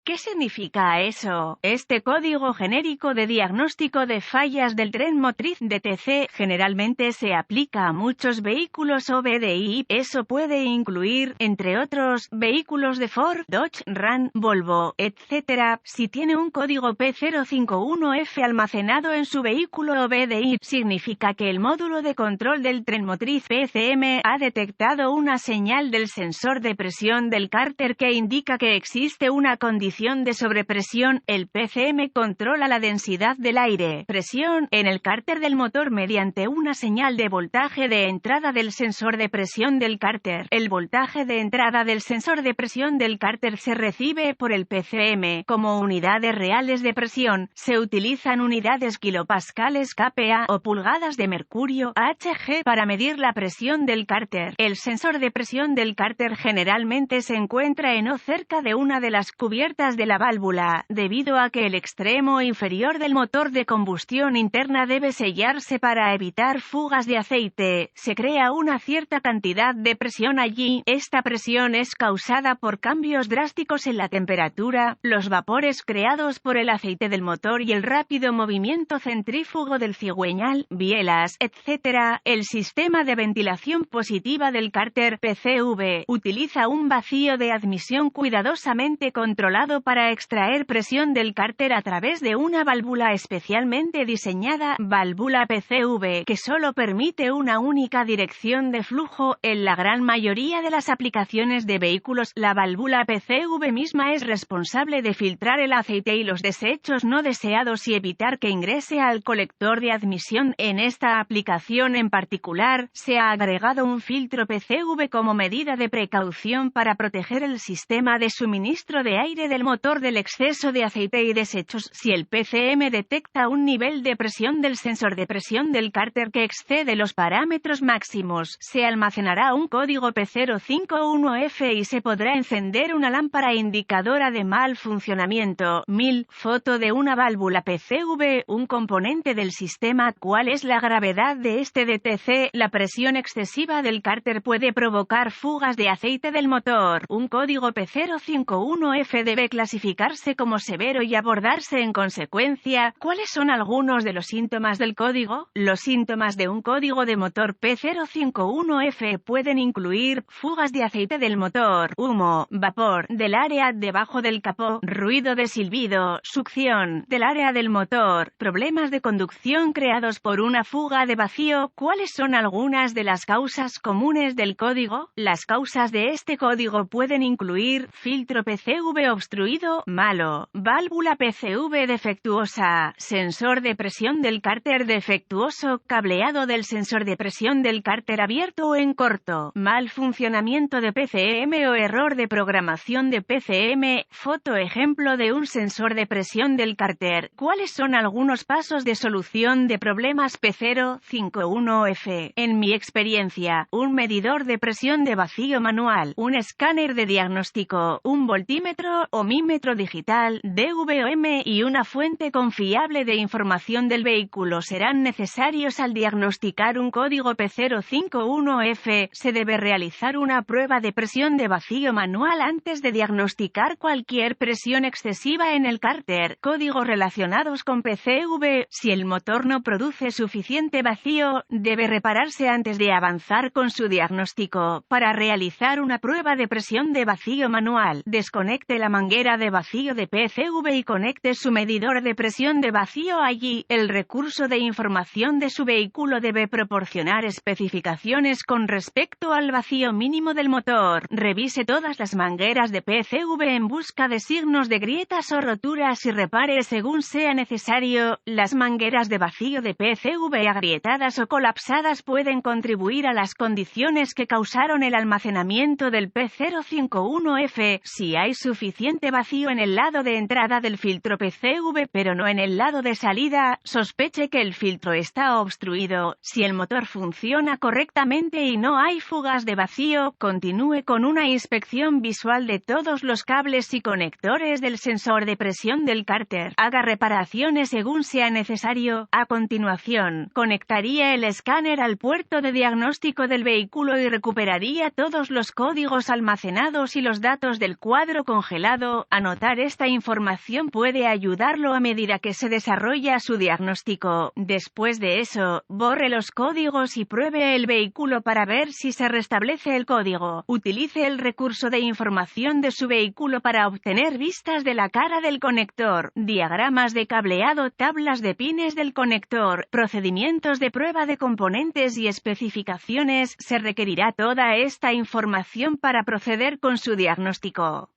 ¿Qué significa eso? Este código genérico de diagnóstico de fallas del tren motriz DTC generalmente se aplica a muchos vehículos OBDI. Eso puede incluir, entre otros, vehículos de Ford, Dodge, Ram, Volvo, etc. Si tiene un código P051F almacenado en su vehículo OBDI, significa que el módulo de control del tren motriz PCM ha detectado una señal del sensor de presión del cárter que indica que existe una condición de sobrepresión. El PCM controla la densidad del aire, presión, en el cárter del motor mediante una señal de voltaje de entrada del sensor de presión del cárter. El voltaje de entrada del sensor de presión del cárter se recibe por el PCM como unidades reales de presión. Se utilizan unidades kilopascales kPa o pulgadas de mercurio Hg para medir la presión del cárter. El sensor de presión del cárter generalmente se encuentra en o cerca de una de las cubiertas de la válvula, debido a que el extremo inferior del motor de combustión interna debe sellarse para evitar fugas de aceite. Se crea una cierta cantidad de presión allí. Esta presión es causada por cambios drásticos en la temperatura, los vapores creados por el aceite del motor y el rápido movimiento centrífugo del cigüeñal, bielas, etc. El sistema de ventilación positiva del cárter PCV utiliza un vacío de admisión cuidadosamente controlado para extraer presión del cárter a través de una válvula especialmente diseñada, válvula PCV, que solo permite una única dirección de flujo. En la gran mayoría de las aplicaciones de vehículos, la válvula PCV misma es responsable de filtrar el aceite y los desechos no deseados y evitar que ingrese al colector de admisión. En esta aplicación en particular, se ha agregado un filtro PCV como medida de precaución para proteger el sistema de suministro de aire del motor del exceso de aceite y desechos. Si el PCM detecta un nivel de presión del sensor de presión del cárter que excede los parámetros máximos, se almacenará un código P051F y se podrá encender una lámpara indicadora de mal funcionamiento. 1000. Foto de una válvula PCV, un componente del sistema. ¿Cuál es la gravedad de este DTC? La presión excesiva del cárter puede provocar fugas de aceite del motor. Un código P051F debe clasificarse como severo y abordarse en consecuencia. ¿Cuáles son algunos de los síntomas del código? Los síntomas de un código de motor P051F pueden incluir fugas de aceite del motor, humo, vapor del área debajo del capó, ruido de silbido, succión del área del motor, problemas de conducción creados por una fuga de vacío. ¿Cuáles son algunas de las causas comunes del código? Las causas de este código pueden incluir filtro PCV obstruido, malo, válvula PCV defectuosa, sensor de presión del cárter defectuoso, cableado del sensor de presión del cárter abierto o en corto, mal funcionamiento de PCM o error de programación de PCM. Foto ejemplo de un sensor de presión del cárter. ¿Cuáles son algunos pasos de solución de problemas P051F? En mi experiencia, un medidor de presión de vacío manual, un escáner de diagnóstico, un voltímetro o mímetro digital, DVOM y una fuente confiable de información del vehículo serán necesarios al diagnosticar un código P051F. Se debe realizar una prueba de presión de vacío manual antes de diagnosticar cualquier presión excesiva en el cárter. Códigos relacionados con PCV. Si el motor no produce suficiente vacío, debe repararse antes de avanzar con su diagnóstico. Para realizar una prueba de presión de vacío manual, desconecte la manguera de vacío de PCV y conecte su medidor de presión de vacío allí. El recurso de información de su vehículo debe proporcionar especificaciones con respecto al vacío mínimo del motor. Revise todas las mangueras de PCV en busca de signos de grietas o roturas y repare según sea necesario. Las mangueras de vacío de PCV agrietadas o colapsadas pueden contribuir a las condiciones que causaron el almacenamiento del P051F. Si hay suficiente vacío en el lado de entrada del filtro PCV pero no en el lado de salida, sospeche que el filtro está obstruido. Si el motor funciona correctamente y no hay fugas de vacío, continúe con una inspección visual de todos los cables y conectores del sensor de presión del cárter. Haga reparaciones según sea necesario. A continuación, conectaría el escáner al puerto de diagnóstico del vehículo y recuperaría todos los códigos almacenados y los datos del cuadro congelado. usuario. Anotar esta información puede ayudarlo a medida que se desarrolla su diagnóstico. Después de eso, borre los códigos y pruebe el vehículo para ver si se restablece el código. Utilice el recurso de información de su vehículo para obtener vistas de la cara del conector, diagramas de cableado, tablas de pines del conector, procedimientos de prueba de componentes y especificaciones. Se requerirá toda esta información para proceder con su diagnóstico.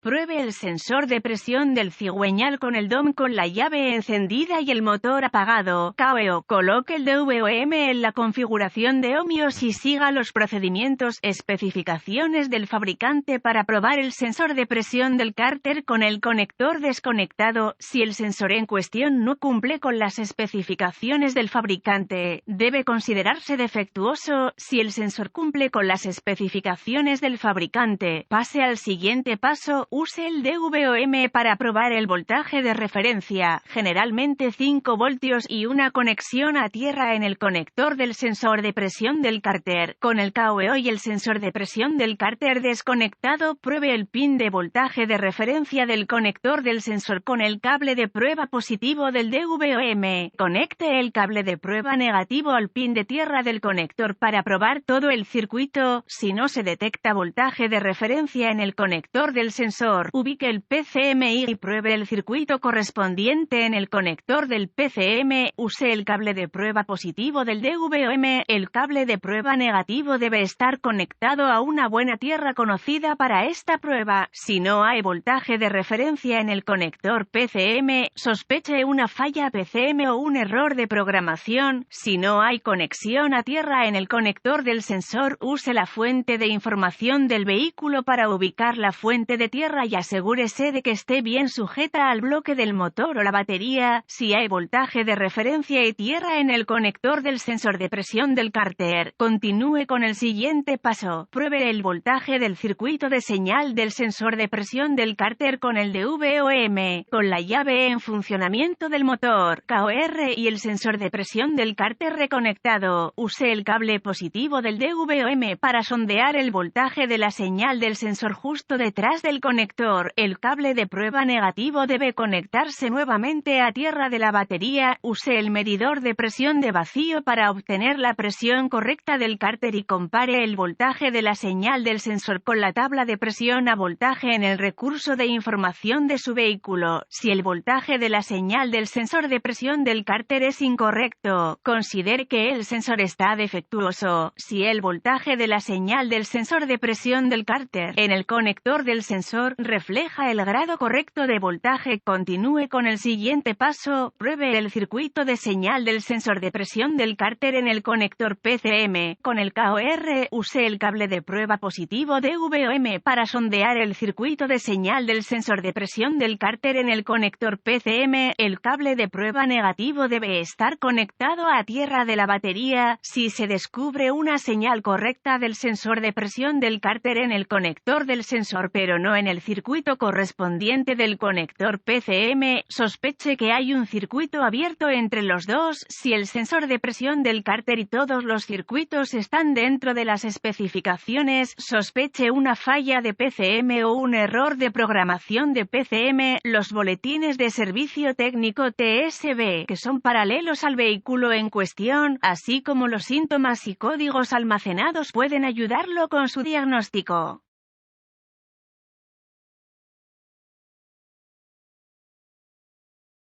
Pruebe el sensor de presión del cigüeñal con el DOM con la llave encendida y el motor apagado. KO. Coloque el DVOM en la configuración de ohmios y siga los procedimientos, especificaciones del fabricante para probar el sensor de presión del cárter con el conector desconectado. Si el sensor en cuestión no cumple con las especificaciones del fabricante, debe considerarse defectuoso. Si el sensor cumple con las especificaciones del fabricante, pase al siguiente paso. Use el DVOM para probar el voltaje de referencia, generalmente 5 voltios y una conexión a tierra en el conector del sensor de presión del cárter. Con el KO y el sensor de presión del cárter desconectado, pruebe el pin de voltaje de referencia del conector del sensor con el cable de prueba positivo del DVOM. Conecte el cable de prueba negativo al pin de tierra del conector para probar todo el circuito. Si no se detecta voltaje de referencia en el conector del sensor, ubique el PCM y pruebe el circuito correspondiente en el conector del PCM. Use el cable de prueba positivo del DVOM. El cable de prueba negativo debe estar conectado a una buena tierra conocida para esta prueba. Si no hay voltaje de referencia en el conector PCM, sospeche una falla PCM o un error de programación. Si no hay conexión a tierra en el conector del sensor, use la fuente de información del vehículo para ubicar la fuente de tierra y asegúrese de que esté bien sujeta al bloque del motor o la batería. Si hay voltaje de referencia y tierra en el conector del sensor de presión del cárter, continúe con el siguiente paso. Pruebe el voltaje del circuito de señal del sensor de presión del cárter con el DVOM, con la llave en funcionamiento del motor, KOR y el sensor de presión del cárter reconectado. Use el cable positivo del DVOM para sondear el voltaje de la señal del sensor justo detrás del conector. El cable de prueba negativo debe conectarse nuevamente a tierra de la batería. Use el medidor de presión de vacío para obtener la presión correcta del cárter y compare el voltaje de la señal del sensor con la tabla de presión a voltaje en el recurso de información de su vehículo. Si el voltaje de la señal del sensor de presión del cárter es incorrecto, considere que el sensor está defectuoso. Si el voltaje de la señal del sensor de presión del cárter en el conector del sensor refleja el grado correcto de voltaje, continúe con el siguiente paso. Pruebe el circuito de señal del sensor de presión del cárter en el conector PCM. Con el KOR, use el cable de prueba positivo DVOM para sondear el circuito de señal del sensor de presión del cárter en el conector PCM. El cable de prueba negativo debe estar conectado a tierra de la batería. Si se descubre una señal correcta del sensor de presión del cárter en el conector del sensor pero no en el circuito correspondiente del conector PCM, sospeche que hay un circuito abierto entre los dos. Si el sensor de presión del cárter y todos los circuitos están dentro de las especificaciones, sospeche una falla de PCM o un error de programación de PCM. Los boletines de servicio técnico TSB, que son paralelos al vehículo en cuestión, así como los síntomas y códigos almacenados pueden ayudarlo con su diagnóstico.